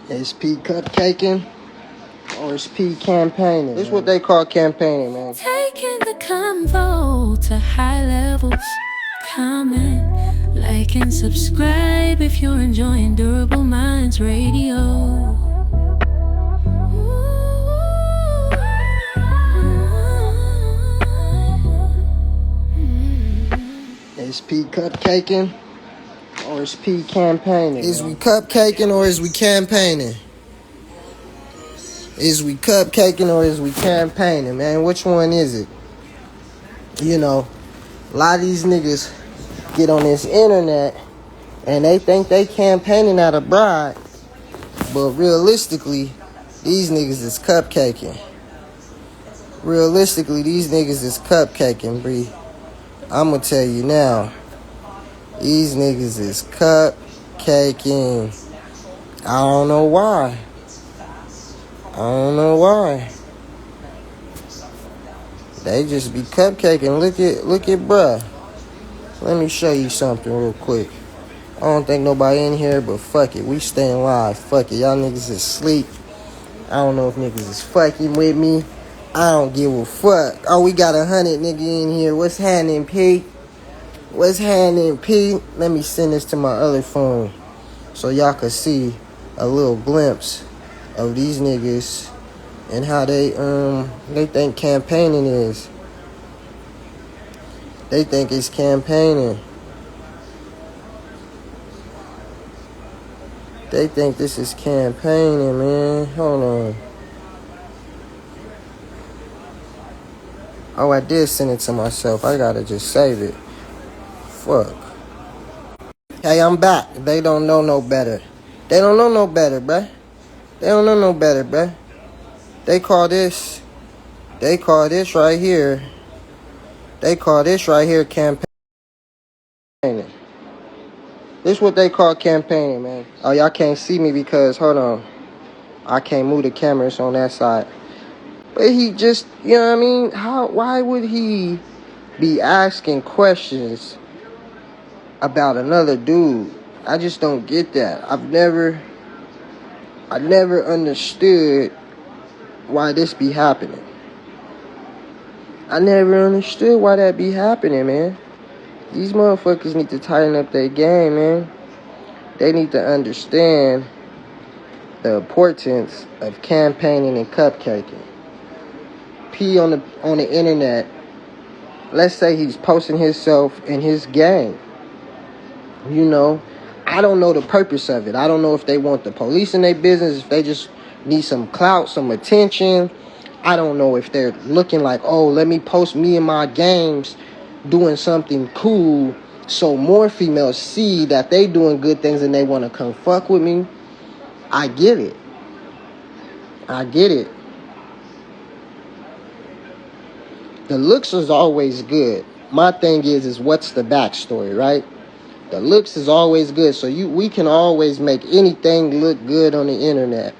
Is P cupcaking or is P campaigning? This is what they call campaigning, man. Taking the convo to high levels. Comment, like, and subscribe if you're enjoying Durable Minds Radio. Is P cupcaking or is P campaigning? Is we cupcaking or is we campaigning? Is we cupcaking or is we campaigning, man? Which one is it? You know, a lot of these niggas get on this internet and they think they campaigning out of bride, but realistically, these niggas is cupcaking. Realistically, these niggas is cupcaking, Bree. I'm gonna tell you now, these niggas is cupcaking. I don't know why. They just be cupcaking. Look at bruh. Let me show you something real quick. I don't think nobody in here, but fuck it. We staying live. Fuck it. Y'all niggas is asleep. I don't know if niggas is fucking with me. I don't give a fuck. Oh, we got 100 nigga in here. What's happening, P? What's happening, P? Let me send this to my other phone so y'all can see a little glimpse of these niggas and how they think campaigning is. They think it's campaigning. They think this is campaigning, man. Hold on. Oh, I did send it to myself. I gotta just save it. Fuck. Hey, I'm back. They don't know no better. They don't know no better, bruh. They don't know no better, bruh. They call this right here. They call this right here campaigning. This is what they call campaigning, man. Oh, y'all can't see me because, hold on, I can't move the cameras on that side. But he just, you know what I mean? Why would he be asking questions about another dude? I just don't get that. I never understood why this be happening. I never understood why that be happening, man. These motherfuckers need to tighten up their game, man. They need to understand the importance of campaigning and cupcaking. P on the internet, let's say he's posting himself in his game. You know, I don't know the purpose of it. I don't know if they want the police in their business, if they just need some clout, some attention. I don't know if they're looking like, oh, let me post me in my games doing something cool so more females see that they doing good things and they want to come fuck with me. I get it. The looks is always good. My thing is what's the backstory, right? The looks is always good. So we can always make anything look good on the internet.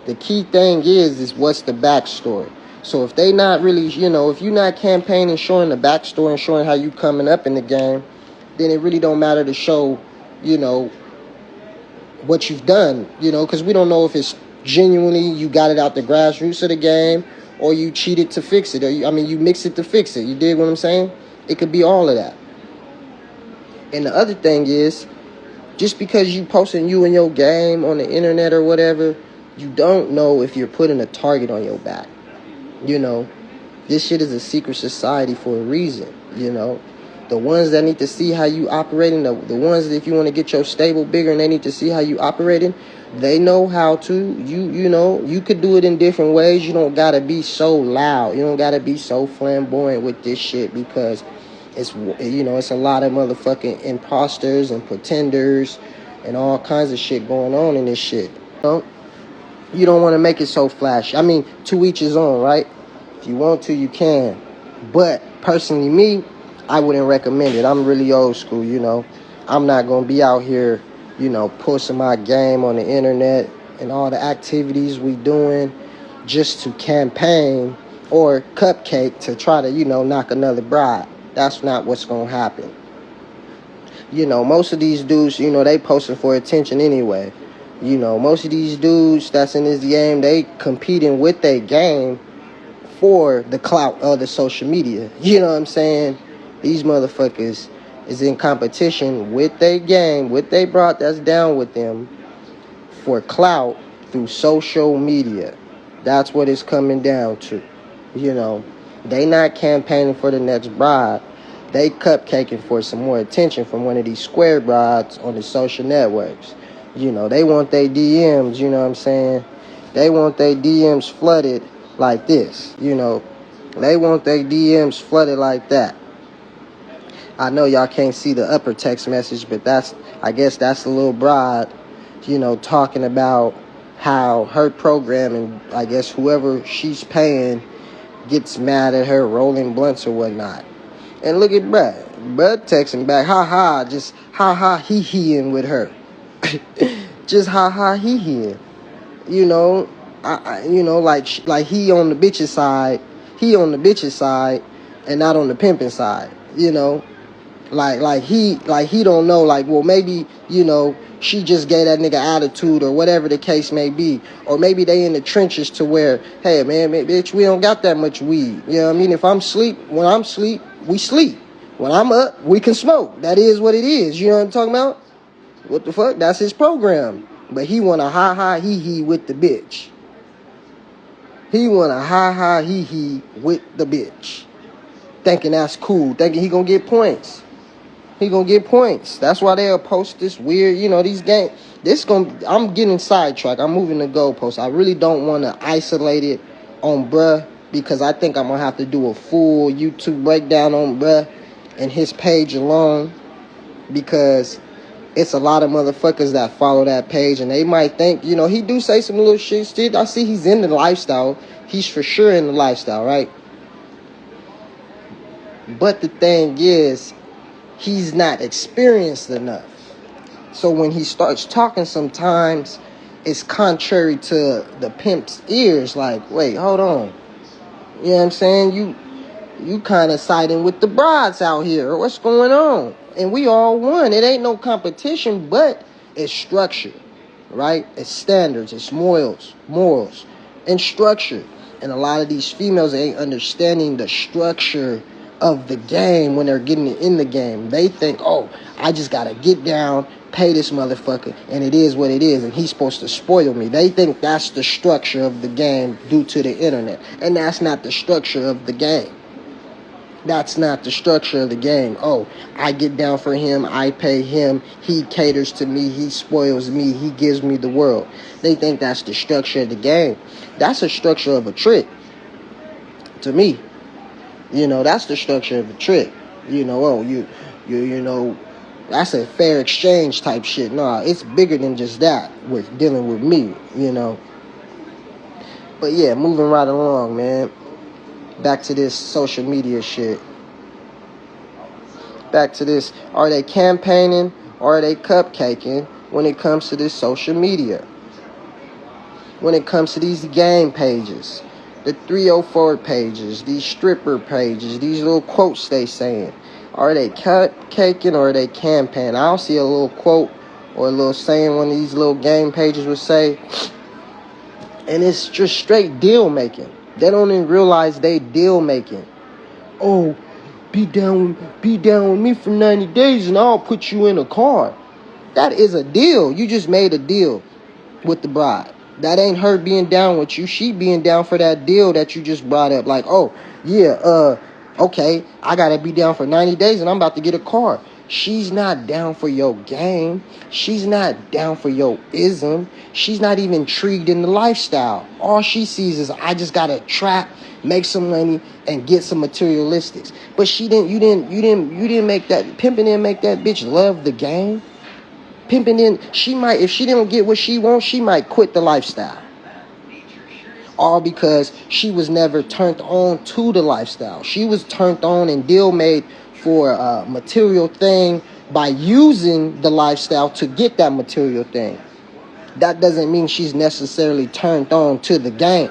The key thing is what's the backstory. So if they not really, you know, if you're not campaigning, showing the backstory and showing how you coming up in the game, then it really don't matter to show, you know, what you've done, you know, because we don't know if it's genuinely you got it out the grassroots of the game or you cheated to fix it, or you mix it to fix it. You dig what I'm saying? It could be all of that. And the other thing is, just because you posting you and your game on the internet or whatever, you don't know if you're putting a target on your back. You know, this shit is a secret society for a reason, you know. The ones that need to see how you operating, the ones that if you want to get your stable bigger and they need to see how you operating, they know how to. You know, you could do it in different ways. You don't got to be so loud. You don't got to be so flamboyant with this shit because it's, you know, it's a lot of motherfucking imposters and pretenders and all kinds of shit going on in this shit. You don't want to make it so flashy. I mean, to each his own, right? If you want to, you can. But personally, me, I wouldn't recommend it. I'm really old school, you know. I'm not going to be out here, you know, posting my game on the internet and all the activities we doing just to campaign or cupcake to try to, you know, knock another bride. That's not what's going to happen. You know, most of these dudes, you know, they posting for attention anyway. You know, most of these dudes that's in this game, they competing with their game for the clout of the social media. You know what I'm saying? These motherfuckers is in competition with their game, with their broad that's down with them for clout through social media. That's what it's coming down to. You know, they not campaigning for the next bride. They cupcaking for some more attention from one of these square brides on the social networks. You know, they want their DMs, you know what I'm saying? They want their DMs flooded like this, you know. They want their DMs flooded like that. I know y'all can't see the upper text message, but I guess that's the little bride, you know, talking about how her program and I guess whoever she's paying gets mad at her rolling blunts or whatnot. And look at Bruh texting back, just hee-heeing with her. Just hee-heeing. You know, you know, like he on the bitch's side, and not on the pimping side. You know, like he don't know. Like, well, maybe, you know, she just gave that nigga attitude or whatever the case may be, or maybe they in the trenches to where, hey man, bitch, we don't got that much weed. You know what I mean? If I'm sleep, when I'm sleep, we sleep. When I'm up, we can smoke. That is what it is. You know what I'm talking about? What the fuck? That's his program. But he want to hee-hee with the bitch. He want to hee-hee with the bitch. Thinking that's cool. Thinking he gonna get points. He gonna get points. That's why they'll post this weird, you know, these games. I'm getting sidetracked. I'm moving the goalposts. I really don't want to isolate it on bruh, because I think I'm gonna have to do a full YouTube breakdown on bruh and his page alone, because it's a lot of motherfuckers that follow that page, and they might think, you know, he do say some little shit still. I see he's in the lifestyle. He's for sure in the lifestyle, right? But the thing is, he's not experienced enough. So when he starts talking, sometimes it's contrary to the pimp's ears. Like, wait, hold on. You know what I'm saying? You kind of siding with the brides out here. What's going on? And we all won. It ain't no competition, but it's structure, right? It's standards, it's morals, and structure. And a lot of these females ain't understanding the structure of the game when they're getting in the game. They think, oh, I just gotta get down, pay this motherfucker, and it is what it is, and he's supposed to spoil me. They think that's the structure of the game due to the internet. And that's not the structure of the game. That's not the structure of the game. Oh, I get down for him, I pay him, he caters to me, he spoils me, he gives me the world. They think that's the structure of the game. That's a structure of a trick. To me. You know, that's the structure of a trick. You know, oh, you know, that's a fair exchange type shit. Nah, it's bigger than just that with dealing with me, you know. But yeah, moving right along, man. Back to this social media shit. Back to this. Are they campaigning or are they cupcaking when it comes to this social media? When it comes to these game pages, the 304 pages, these stripper pages, these little quotes they saying. Are they cupcaking or are they campaigning? I don't see a little quote or a little saying one of these little game pages would say. And it's just straight deal making. They don't even realize they deal making. Oh, be down with me for 90 days and I'll put you in a car. That is a deal. You just made a deal with the bride. That ain't her being down with you. She being down for that deal that you just brought up. Like, oh, yeah, okay, I gotta be down for 90 days and I'm about to get a car. She's not down for your game. She's not down for your ism. She's not even intrigued in the lifestyle. All she sees is, I just gotta trap, make some money, and get some materialistics. But you didn't make that, pimping didn't make that bitch love the game. Pimping in, she might, if she didn't get what she wants, she might quit the lifestyle. All because she was never turned on to the lifestyle. She was turned on and deal made for a material thing by using the lifestyle to get that material thing. That doesn't mean she's necessarily turned on to the game.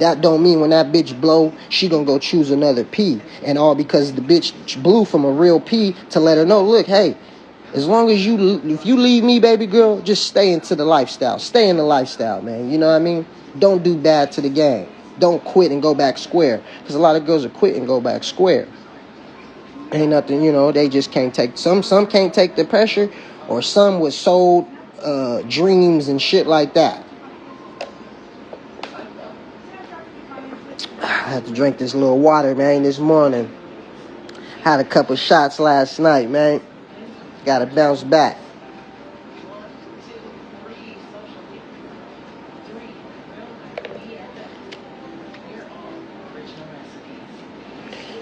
That don't mean when that bitch blow, she gonna go choose another P. And all because the bitch blew from a real P to let her know, look, hey, As long as if you leave me, baby girl, just stay into the lifestyle. Stay in the lifestyle, man. You know what I mean? Don't do bad to the game. Don't quit and go back square. Because a lot of girls are quit and go back square. Ain't nothing, they just can't take, some can't take the pressure, or some was sold dreams and shit like that. I had to drink this little water, man, this morning. Had a couple shots last night, man. Gotta bounce back.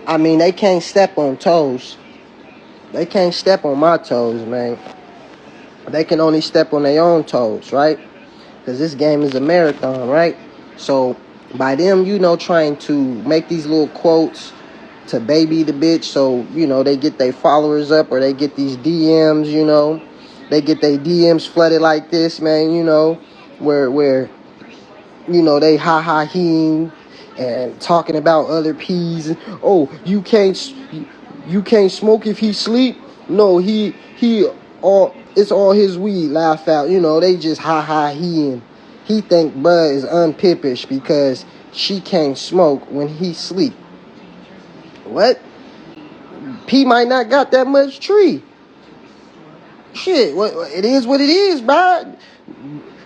I mean, they can't step on toes. They can't step on my toes, man. They can only step on their own toes, right? Because this game is a marathon, right? So, by them, trying to make these little quotes to baby the bitch, so, they get their followers up, or they get these DMs, They get their DMs flooded like this, man, where they ha-ha-heing and talking about other peas. Oh, you can't smoke if he sleep. No, it's all his weed. Laugh out. They just ha-ha-heing. He think Bud is unpippish because she can't smoke when he sleep. What? P might not got that much tree. Shit, it is what it is, bro.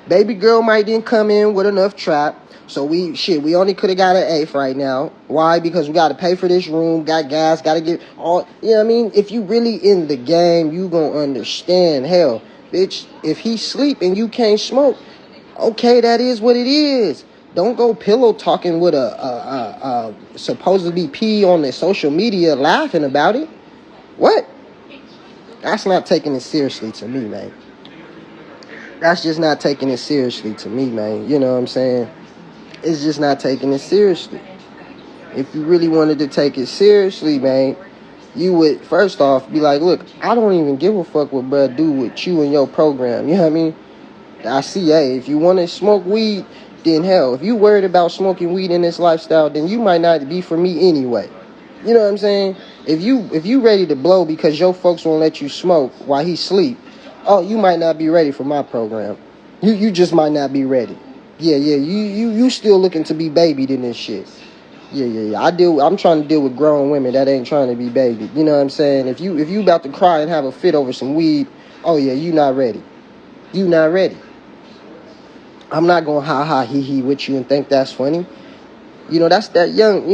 Baby girl might didn't come in with enough trap. So we only could have got an eighth right now. Why? Because we got to pay for this room, got gas, got to get all, I mean? If you really in the game, you gonna understand. Hell, bitch, if he sleep and you can't smoke, okay, that is what it is. Don't go pillow talking with a supposedly P on the social media laughing about it. What? That's not taking it seriously to me, man. That's just not taking it seriously to me, man. You know what I'm saying? It's just not taking it seriously. If you really wanted to take it seriously, man, you would first off be like, look, I don't even give a fuck what bruh do with you and your program. You know what I mean? I see, hey, if you want to smoke weed, then hell, if you worried about smoking weed in this lifestyle, then you might not be for me anyway. You know what I'm saying? If you ready to blow because your folks won't let you smoke while he sleep, oh, you might not be ready for my program. You just might not be ready. Yeah, you still looking to be babied in this shit. Yeah. I'm trying to deal with grown women that ain't trying to be babied. You know what I'm saying? If you about to cry and have a fit over some weed, oh yeah, you not ready. You not ready. I'm not gonna ha hee hee with you and think that's funny. That's that young,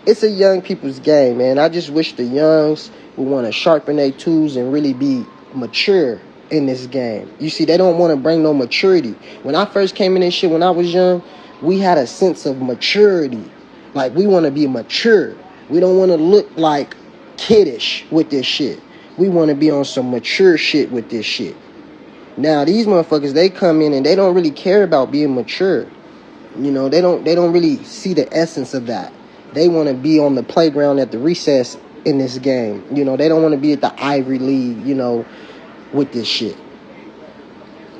it's a young people's game, man. I just wish the youngs would want to sharpen their tools and really be mature in this game. You see, they don't want to bring no maturity. When I first came in this shit, when I was young, we had a sense of maturity. Like, we want to be mature. We don't want to look like kiddish with this shit. We want to be on some mature shit with this shit. Now, these motherfuckers, they come in and they don't really care about being mature. They don't really see the essence of that. They want to be on the playground at the recess in this game. They don't want to be at the Ivy League, with this shit.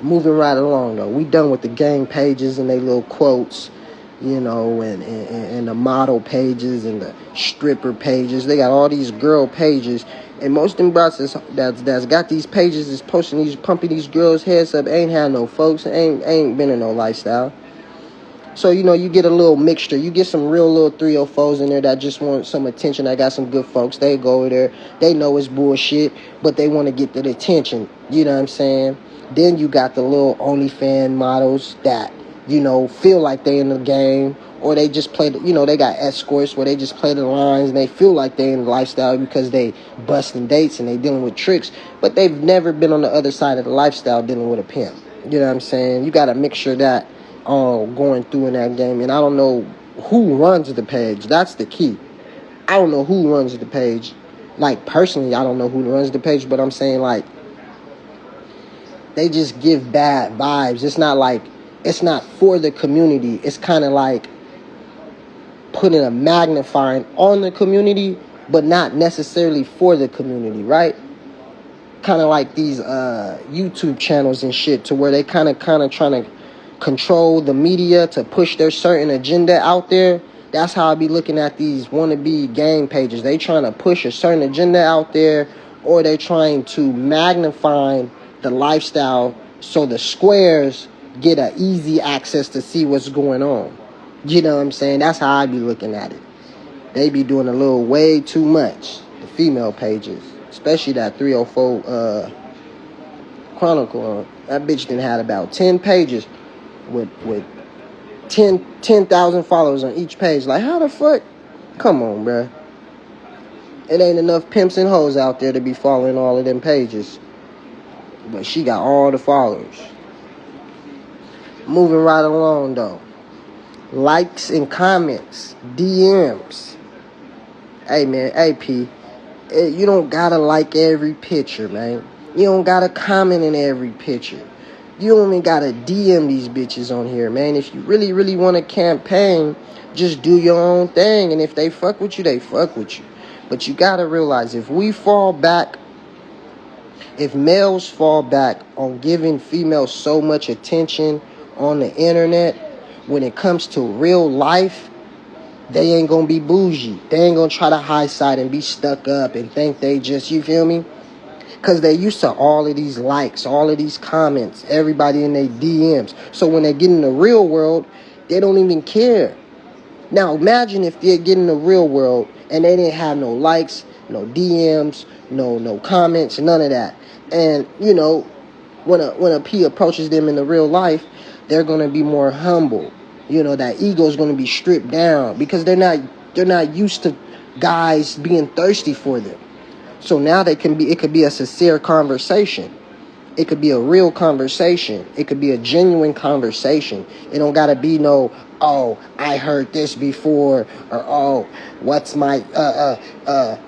Moving right along, though. We done with the gang pages and they little quotes, and the model pages and the stripper pages. They got all these girl pages. And most of them brothers that's got these pages is pumping these girls' heads up, ain't had no folks, ain't been in no lifestyle. So, you get a little mixture. You get some real little 304s in there that just want some attention. I got some good folks. They go over there. They know it's bullshit, but they want to get that attention. You know what I'm saying? Then you got the little OnlyFans models that, feel like they in the game. Or they just play, they got escorts where they just play the lines and they feel like they in the lifestyle because they busting dates and they dealing with tricks. But they've never been on the other side of the lifestyle dealing with a pimp. You know what I'm saying? You got to make sure that going through in that game. And I don't know who runs the page. That's the key. I don't know who runs the page. Like, personally, I don't know who runs the page, but I'm saying, like, they just give bad vibes. It's not for the community. It's kind of like putting a magnifying on the community, but not necessarily for the community, right? Kind of like these YouTube channels and shit, to where they kind of trying to control the media to push their certain agenda out there. That's how I be looking at these wannabe gang pages. They trying to push a certain agenda out there, or they're trying to magnify the lifestyle so the squares get an easy access to see what's going on. You know what I'm saying? That's how I be looking at it. They be doing a little way too much. The female pages, especially that 304 Chronicle. That bitch done had about 10 pages with 10,000 followers on each page. Like, how the fuck? Come on, bruh. It ain't enough pimps and hoes out there to be following all of them pages. But she got all the followers. Moving right along, though. Likes and comments. DMs. Hey, man. Hey, P. You don't gotta like every picture, man. You don't gotta comment in every picture. You don't even gotta DM these bitches on here, man. If you really, really want to campaign, just do your own thing. And if they fuck with you, they fuck with you. But you gotta realize, if males fall back on giving females so much attention on the internet, when it comes to real life, they ain't gonna be bougie. They ain't gonna try to high side and be stuck up and think they just, you feel me? Because they used to all of these likes, all of these comments, everybody in their DMs. So when they get in the real world, they don't even care. Now imagine if they get in the real world and they didn't have no likes, no DMs, no comments, none of that. And, you know, when a P approaches them in the real life, they're going to be more humble. You know, that ego is going to be stripped down because they're not used to guys being thirsty for them. So now it could be a sincere conversation. It could be a real conversation. It could be a genuine conversation. It don't gotta be no, oh, I heard this before, or oh, what's my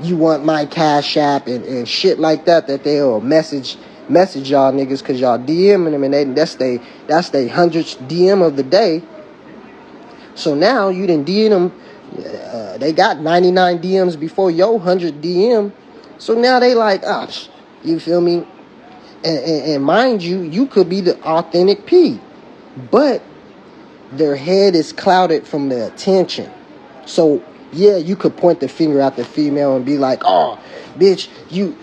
you want my Cash App and shit like that they'll message y'all niggas because y'all DMing them, and that's they 100th DM of the day. So now you done DM them. They got 99 DMs before your 100 DM. So now they like, you feel me? And mind you, you could be the authentic P. But their head is clouded from the attention. So, yeah, you could point the finger at the female and be like, oh, bitch, you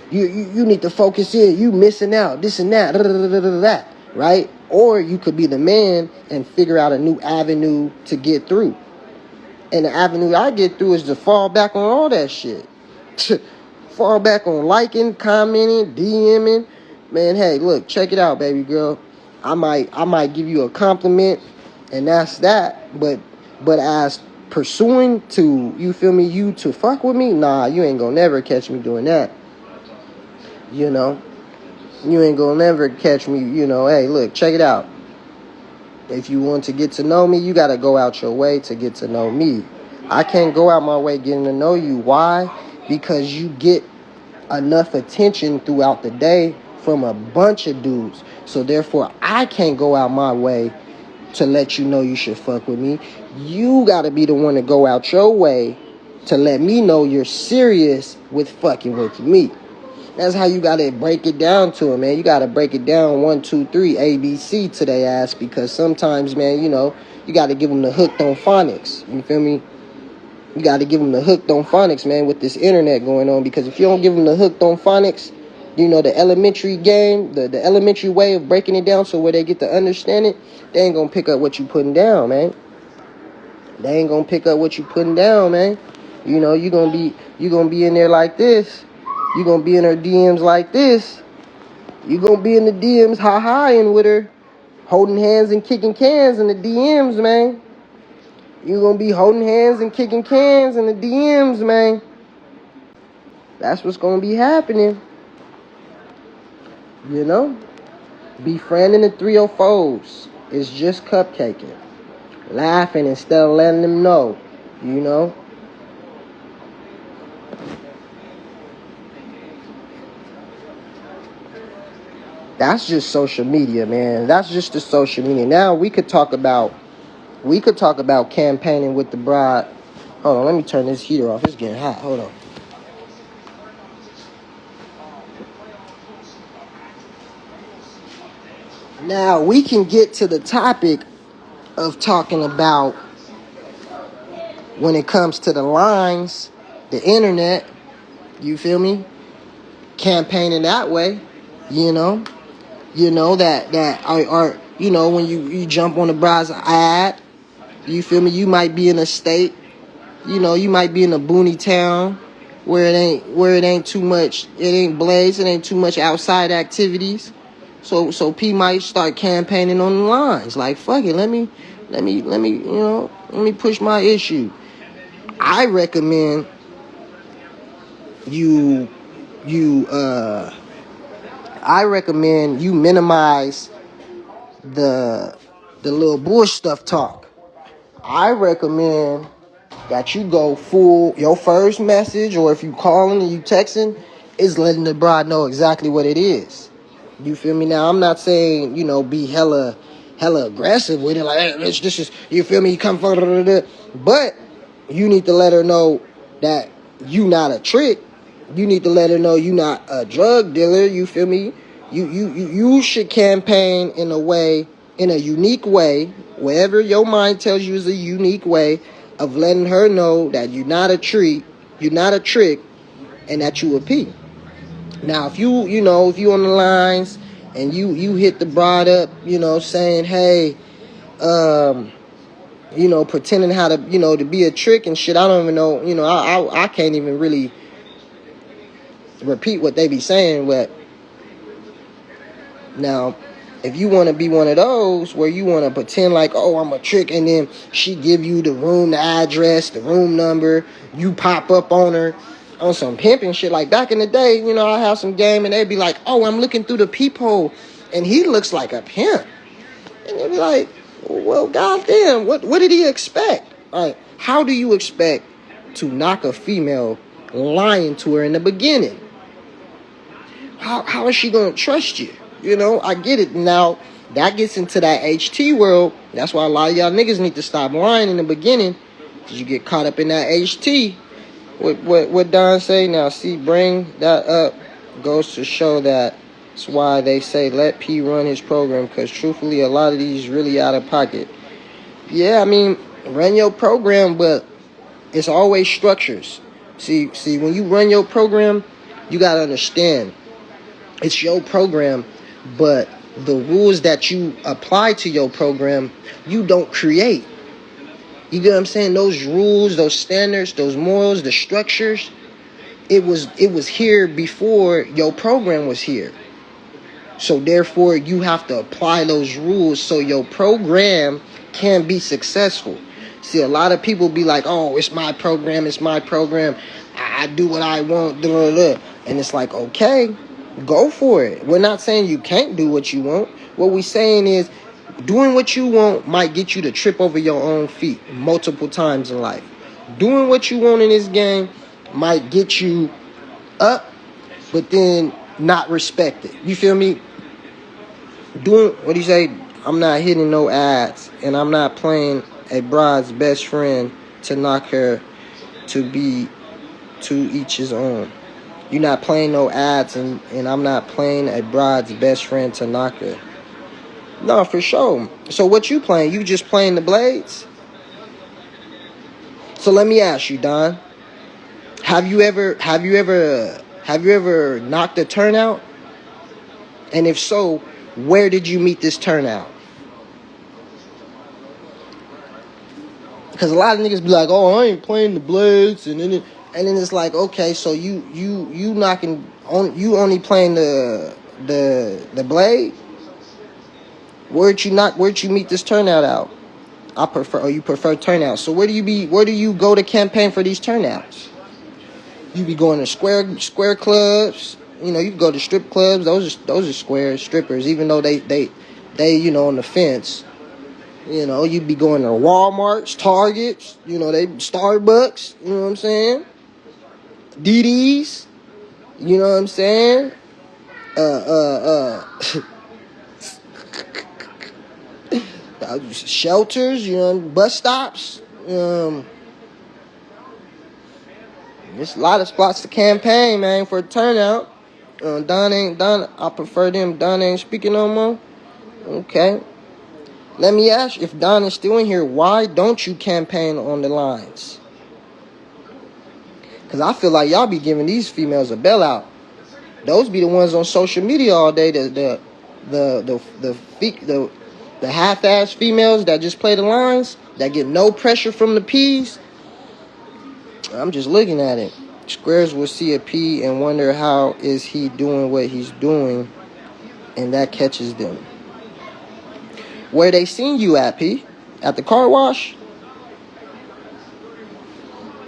need to focus in. You missing out, this and that, right? Or you could be the man and figure out a new avenue to get through. And the avenue I get through is to fall back on all that shit. Fall back on liking, commenting, DMing. Man, hey, look, check it out, baby girl. I might give you a compliment, and that's that. But as pursuing to, you feel me, you to fuck with me, nah, you ain't gonna never catch me doing that. You know, you ain't gonna never catch me. You know, hey, look, check it out. If you want to get to know me, you gotta go out your way to get to know me. I can't go out my way getting to know you. Why? Because you get enough attention throughout the day from a bunch of dudes. So therefore, I can't go out my way to let you know you should fuck with me. You gotta be the one to go out your way to let me know you're serious with fucking with me. That's how you gotta break it down to them, man. You gotta break it down 1, 2, 3, ABC to their ass, because sometimes, man, you know, you gotta give them the hooked on phonics. You feel me? You got to give them the hooked on phonics, man, with this internet going on. Because if you don't give them the hooked on phonics, you know, the elementary game, the elementary way of breaking it down so where they get to understand it, they ain't going to pick up what you putting down, man. They ain't going to pick up what you putting down, man. You know, you going to be in there like this. You going to be in her DMs like this. You going to be in the DMs ha-haing with her, holding hands and kicking cans in the DMs, man. You're going to be holding hands and kicking cans in the DMs, man. That's what's going to be happening. You know? Befriending the 304s is just cupcaking. Laughing instead of letting them know. You know? That's just social media, man. That's just the social media. Now we could talk about campaigning with the bride. Hold on, let me turn this heater off. It's getting hot. Hold on. Now we can get to the topic of talking about when it comes to the lines, the internet, you feel me? campaigning that way, you know. That are when you jump on the bride's ad, you feel me? You might be in a state, you might be in a boony town where it ain't too much, it ain't blaze, it ain't too much outside activities. So P might start campaigning on the lines like, fuck it, let me push my issue. I recommend you minimize the little bush stuff talk. I recommend that you go full. Your first message, or if you calling and you texting, is letting the bride know exactly what it is. You feel me? Now, I'm not saying, be hella aggressive with it. Like, hey, this is, you feel me? You come for it. But you need to let her know that you not a trick. You need to let her know you not a drug dealer. You feel me? You should campaign in a unique way, wherever your mind tells you is a unique way of letting her know that you're not a trick, and that you a P. Now, if you on the lines and you hit the bride up, saying, hey, pretending how to, to be a trick and shit. I don't even know, I can't even really repeat what they be saying, but now, if you want to be one of those where you want to pretend like, oh, I'm a trick, and then she give you the room, the address, the room number, you pop up on her on some pimp and shit. Like back in the day, I have some game and they'd be like, oh, I'm looking through the peephole and he looks like a pimp. And they'd be like, well, goddamn, what did he expect? All right, how do you expect to knock a female lying to her in the beginning? How is she going to trust you? I get it. Now, that gets into that HT world. That's why a lot of y'all niggas need to stop lying in the beginning, because you get caught up in that HT. What Don say? Now, see, bring that up goes to show that it's why they say let P run his program, because truthfully, a lot of these really out of pocket. Yeah, I mean, run your program, but it's always structures. See, when you run your program, you got to understand, it's your program, but the rules that you apply to your program, you don't create. You get what I'm saying? Those rules, those standards, those morals, the structures, it was here before your program was here. So therefore, you have to apply those rules so your program can be successful. See, a lot of people be like, oh, it's my program, I do what I want, blah, blah, blah. And it's like, okay, go for it. We're not saying you can't do what you want. What we're saying is doing what you want might get you to trip over your own feet multiple times in life. Doing what you want in this game might get you up, but then not respect it. You feel me? Doing, what do you say? I'm not hitting no ads, and I'm not playing a bride's best friend to knock her to be to each his own. You're not playing no ads, and I'm not playing a bride's best friend to knock her. No, for sure. So what you playing? You just playing the blades? So let me ask you, Don. Have you ever knocked a turnout? And if so, where did you meet this turnout? Because a lot of niggas be like, oh, I ain't playing the blades, and then it's like, okay, so you knocking on, you only playing the blade? Where'd you meet this turnout out? You prefer turnouts. So where do you go to campaign for these turnouts? You be going to square clubs. You can go to strip clubs. Those are square strippers, even though they on the fence. You'd be going to Walmarts, Targets, they Starbucks, you know what I'm saying? DD's, you know what I'm saying? Shelters, bus stops. There's a lot of spots to campaign, man, for a turnout. Don ain't done. I prefer them. Don ain't speaking no more. Okay. Let me ask you, if Don is still in here, why don't you campaign on the lines? Because I feel like y'all be giving these females a bailout. Those be the ones on social media all day. The half-ass females that just play the lines, that get no pressure from the P's. I'm just looking at it. Squares will see a P and wonder how is he doing what he's doing, and that catches them. Where they seen you at, P? At the car wash?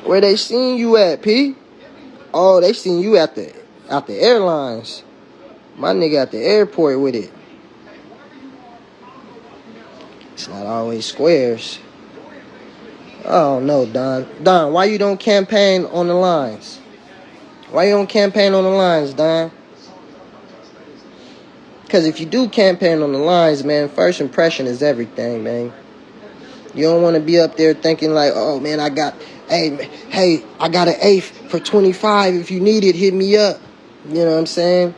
Where they seen you at, P? Oh, they seen you at the airlines. My nigga at the airport with it. It's not always squares. Oh no, Don. Don, why you don't campaign on the lines? Why you don't campaign on the lines, Don? Because if you do campaign on the lines, man, first impression is everything, man. You don't want to be up there thinking like, oh man, I got an eighth for 25. If you need it, hit me up. You know what I'm saying?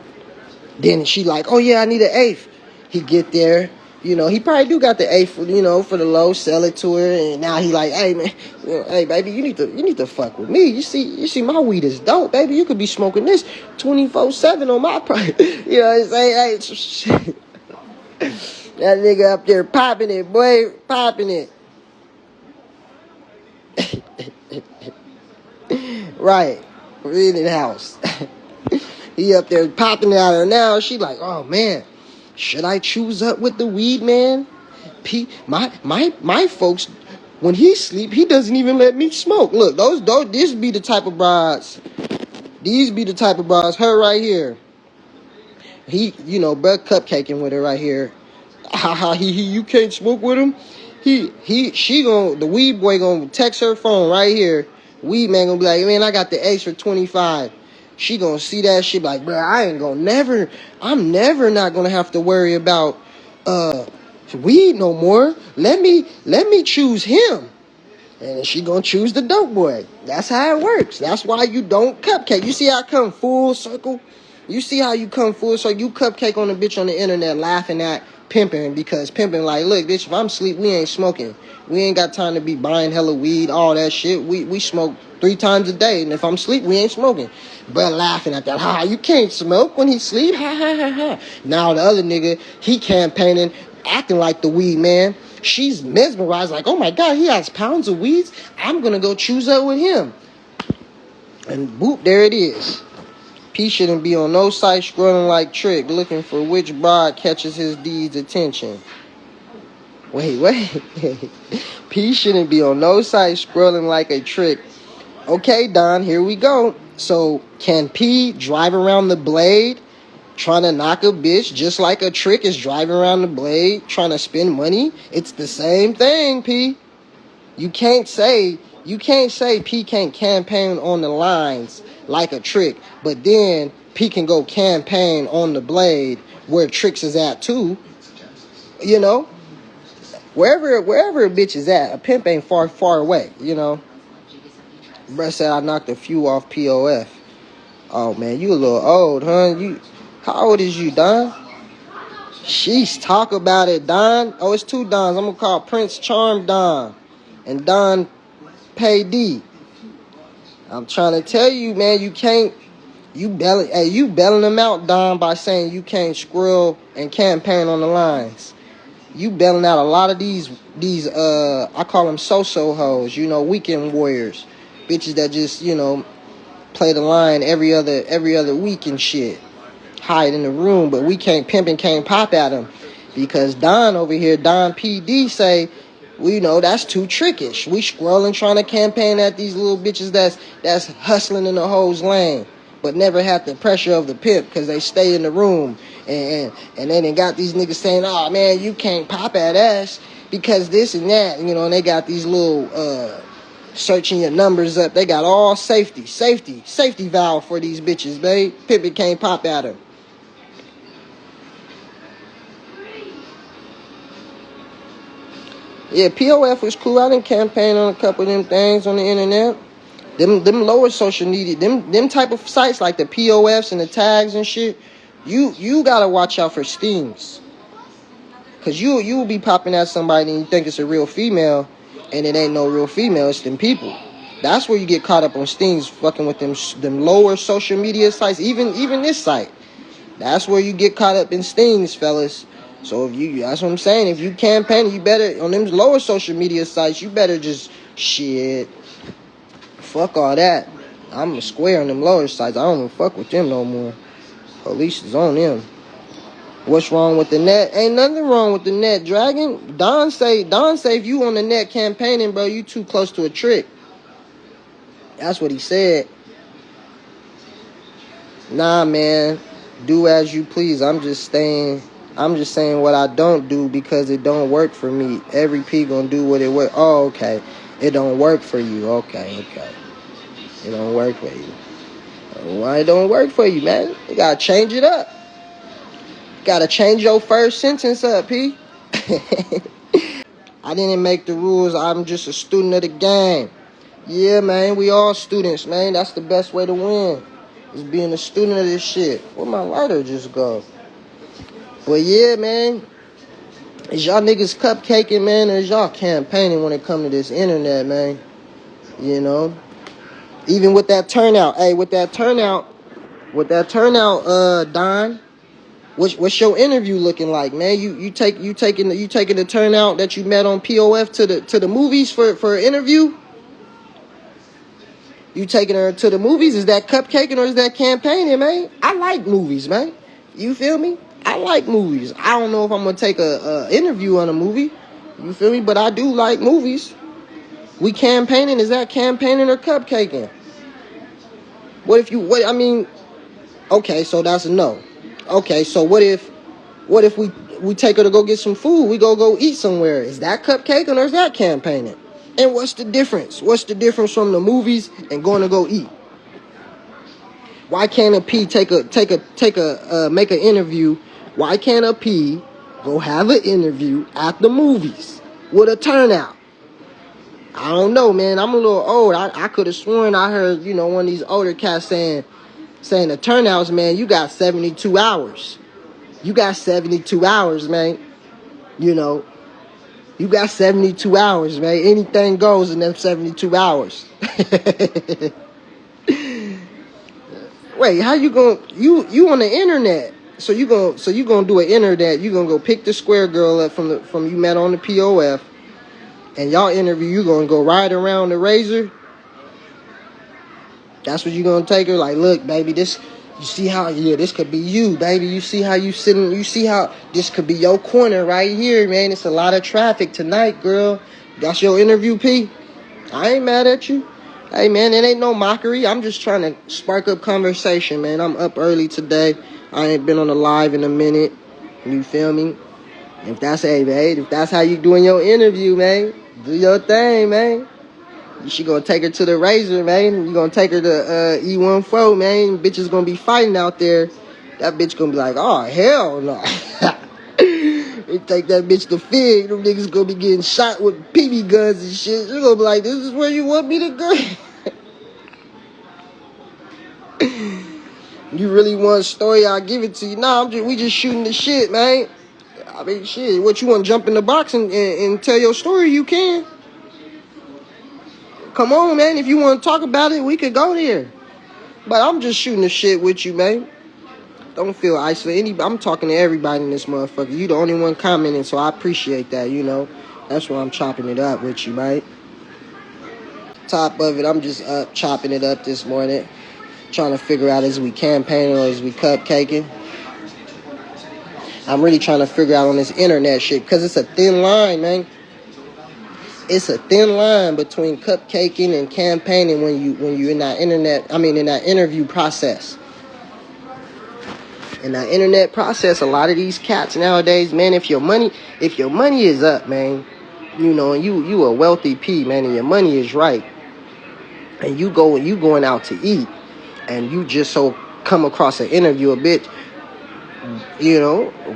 Then she like, oh yeah, I need an eighth. He get there. You know, he probably do got the eighth, for the low, sell it to her, and now he like, hey man, hey baby, you need to fuck with me. You see, my weed is dope, baby. You could be smoking this 24/7 on my price. You know what I'm saying? Hey, that nigga up there popping it, boy, popping it. Right, in the house. He up there popping it out of her now. She like, oh man. Should I choose up with the weed man? My folks, when he sleep, he doesn't even let me smoke. Look, these be the type of brides. These be the type of brides. Her right here. He, bro, cupcaking with her right here. You can't smoke with him. The weed boy gonna text her phone right here. Weed man gonna be like, man, I got the ace for 25. She gonna see that shit like, bro, I'm never not gonna have to worry about weed no more. Let me choose him. And she gonna choose the dope boy. That's how it works. That's why you don't cupcake. You see how I come full circle? You see how you come full circle? You cupcake on a bitch on the internet laughing at pimping because pimping like, look, bitch, if I'm asleep, we ain't smoking. We ain't got time to be buying hella weed, all that shit. We smoke 3 times a day, and if I'm asleep, we ain't smoking. But laughing at that, you can't smoke when he sleep, ha. Now the other nigga, he campaigning, acting like the weed man. She's mesmerized, like, oh my God, he has pounds of weeds. I'm gonna go choose up with him. And boop, there it is. P shouldn't be on no site scrolling like Trick, looking for which broad catches his D's attention. Wait. P shouldn't be on no site scrolling like a Trick. Okay, Don, here we go. So, can P drive around the blade trying to knock a bitch just like a Trick is driving around the blade trying to spend money? It's the same thing, P. You can't say P can't campaign on the lines like a Trick, but then P can go campaign on the blade where Tricks is at too. You know? Wherever a bitch is at, a pimp ain't far away, you know? Bruh said I knocked a few off POF. Oh man, you a little old, huh? How old is you, Don? Sheesh, talk about it, Don. Oh, it's 2 Dons. I'm gonna call Prince Charm Don and Don Pay D. I'm trying to tell you, man, you can't. You belling them out, Don, by saying you can't squirrel and campaign on the lines. You belling out a lot of these I call them so-so hoes, weekend warriors. Bitches that just, play the line every other week and shit. Hide in the room, but Pimp and can't pop at them. Because Don over here, Don PD say, that's too trickish. We scrolling trying to campaign at these little bitches that's hustling in the hoes lane, but never had the pressure of the pimp because they stay in the room. And then they got these niggas saying, oh man, you can't pop at us because this and that, and they got these little searching your numbers up. They got all safety valve for these bitches, babe. Pimp can't pop at them. Yeah, POF was cool. I didn't campaign on a couple of them things on the internet. Them lower social media, them type of sites like the POFs and the tags and shit, you gotta watch out for stings. Cause you will be popping at somebody and you think it's a real female, and it ain't no real female, it's them people. That's where you get caught up on stings, fucking with them lower social media sites, even this site. That's where you get caught up in stings, fellas. So that's what I'm saying. If you campaign, you better on them lower social media sites. You better just shit. Fuck all that. I'm a square on them lower sites. I don't even fuck with them no more. Police is on them. What's wrong with the net? Ain't nothing wrong with the net, Dragon. Don say if you on the net campaigning, bro, you too close to a trick. That's what he said. Nah, man. Do as you please. I'm just saying what I don't do because it don't work for me. Every P gonna do what it work. Oh, okay. It don't work for you. Okay. It don't work for you. Why it don't work for you, man? You gotta change it up. You gotta change your first sentence up, P. I didn't make the rules. I'm just a student of the game. Yeah, man. We all students, man. That's the best way to win. Is being a student of this shit. Where'd my lighter just go? But yeah, man. Is y'all niggas cupcaking, man? Or is y'all campaigning when it comes to this internet, man? You know? Even with that turnout. Hey, with that turnout, Don, what's your interview looking like, man? You taking the turnout that you met on POF to the movies for an interview? You taking her to the movies? Is that cupcaking or is that campaigning, man? I like movies, man. You feel me? I like movies. I don't know if I'm gonna take a interview on a movie. You feel me? But I do like movies. We campaigning? Is that campaigning or cupcaking? Okay, so that's a no. Okay, so what if we take her to go get some food? We go eat somewhere. Is that cupcaking or is that campaigning? And what's the difference? What's the difference from the movies and going to go eat? Why can't a P make an interview? Why can't a P go have an interview at the movies with a turnout? I don't know, man. I'm a little old. I could have sworn I heard, one of these older cats saying the turnouts, man, you got 72 hours. You got 72 hours, man. You got 72 hours, man. Anything goes in them 72 hours. Wait, how you going you on the internet? So you gonna do an internet, you gonna go pick the square girl up from you met on the POF, and y'all interview, you gonna go ride around the razor? That's what you gonna take her? Like, look, baby, this you see how this could be you, baby. You see how you sitting, you see how this could be your corner right here, man. It's a lot of traffic tonight, girl. That's your interview, P. I ain't mad at you. Hey, man, it ain't no mockery. I'm just trying to spark up conversation, man. I'm up early today. I ain't been on the live in a minute. You feel me? If that's how you doing your interview, man, do your thing, man. She gonna take her to the razor, man. You gonna take her to E14, man. Bitches gonna be fighting out there. That bitch gonna be like, oh, hell no. They take that bitch to Fig. Them niggas gonna be getting shot with PB guns and shit. They're gonna be like, this is where you want me to go? You really want a story? I'll give it to you. Nah, we just shooting the shit, man. I mean, shit. What, you want to jump in the box and tell your story? You can. Come on, man. If you want to talk about it, we could go there. But I'm just shooting the shit with you, man. Don't feel isolated. I'm talking to everybody in this motherfucker. You the only one commenting, so I appreciate that, That's why I'm chopping it up with you, right? Top of it, I'm just up chopping it up this morning. Trying to figure out, is we campaigning or is we cupcaking? I'm really trying to figure out on this internet shit, because it's a thin line, man. It's a thin line between cupcaking and campaigning when you in that in that interview process. In that internet process, a lot of these cats nowadays, man, if your money is up, man, and you a wealthy P, man, and your money is right, and you going out to eat, and you just so come across an interview a bitch,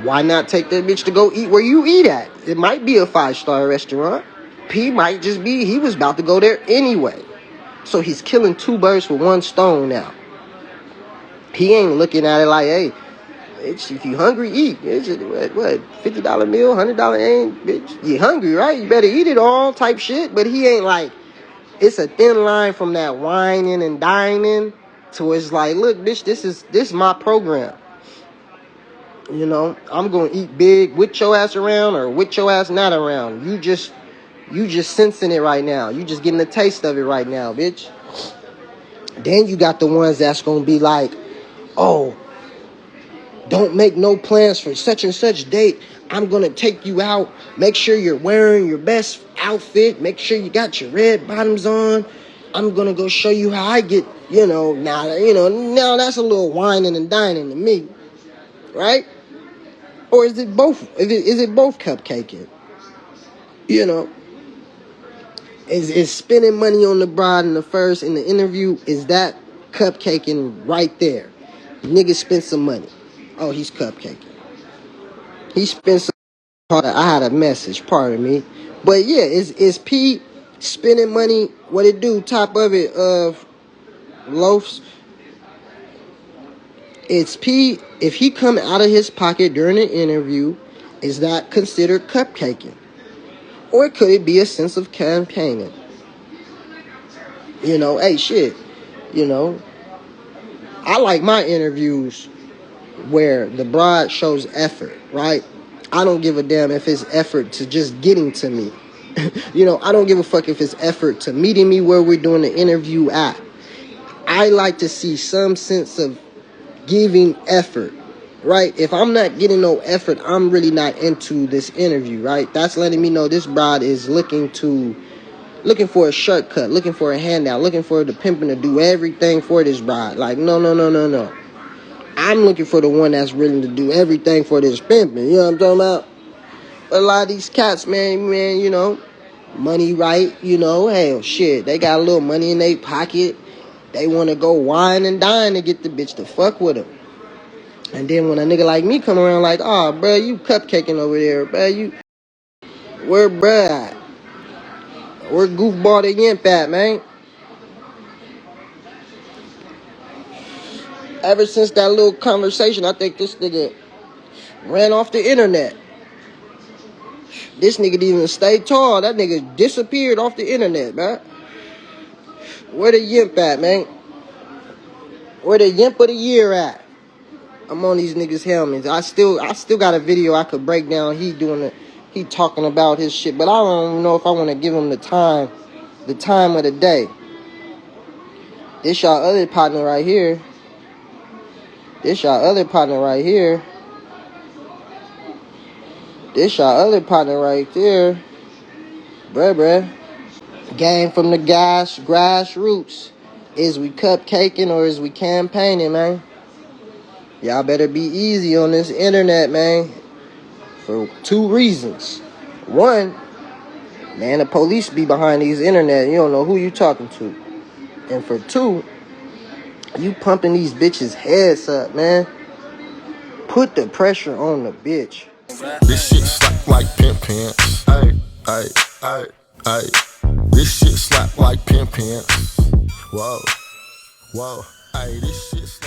why not take that bitch to go eat where you eat at? It might be a 5-star restaurant. P might just be, he was about to go there anyway. So he's killing 2 birds with 1 stone now. He ain't looking at it like, hey, bitch, if you hungry, eat. It's what, $50 meal, $100 ain't, bitch. You hungry, right? You better eat it all type shit. But he ain't like, it's a thin line from that whining and dining to where it's like, look, bitch, this is my program. You know, I'm gonna eat big with your ass around or with your ass not around. You just sensing it right now. You just getting a taste of it right now, bitch. Then you got the ones that's gonna be like, oh, don't make no plans for such and such date. I'm gonna take you out. Make sure you're wearing your best outfit. Make sure you got your red bottoms on. I'm gonna go show you how I get, now that's a little whining and dining to me. Right? Or is it both? Is it both cupcaking? You know, is spending money on the bride in the interview, is that cupcaking right there? Nigga spent some money. Oh, he's cupcaking. He spent some. I had a message, pardon me. But yeah, is P spending money? What it do? Top of it of loafs. It's P. If he come out of his pocket during an interview, is that considered cupcaking? Or could it be a sense of campaigning? Hey, shit. I like my interviews where the bride shows effort, right? I don't give a damn if it's effort to just getting to me. I don't give a fuck if it's effort to meeting me where we're doing the interview at. I like to see some sense of giving effort, right? If I'm not getting no effort, I'm really not into this interview, right? That's letting me know this bride is looking for a shortcut, looking for a handout, looking for the pimping to do everything for this bride. Like, no. I'm looking for the one that's willing to do everything for this pimping. You know what I'm talking about? A lot of these cats, man, money right, hell, shit. They got a little money in their pocket. They want to go wine and dine to get the bitch to fuck with them. And then when a nigga like me come around like, oh, bro, you cupcaking over there, bro. Where bruh at? Where goofball the yimp at, man? Ever since that little conversation, I think this nigga ran off the internet. This nigga didn't even stay tall. That nigga disappeared off the internet, man. Where the yimp at, man? Where the yimp of the year at? I'm on these niggas' helmets. I still got a video I could break down. He talking about his shit, but I don't know if I want to give him the time of the day. This y'all other partner right here. This y'all other partner right here. This y'all other partner right there. Bruh. Game from the guys, GrassRoots. Is we cupcaking or is we campaigning, man? Y'all better be easy on this internet, man. For two reasons. One, man, the police be behind these internet. You don't know who you talking to. And for two, you pumping these bitches' heads up, man. Put the pressure on the bitch. This shit slap like Pimp pants. Ay. This shit slap like Pimp pants. Whoa. Ay, this shit slap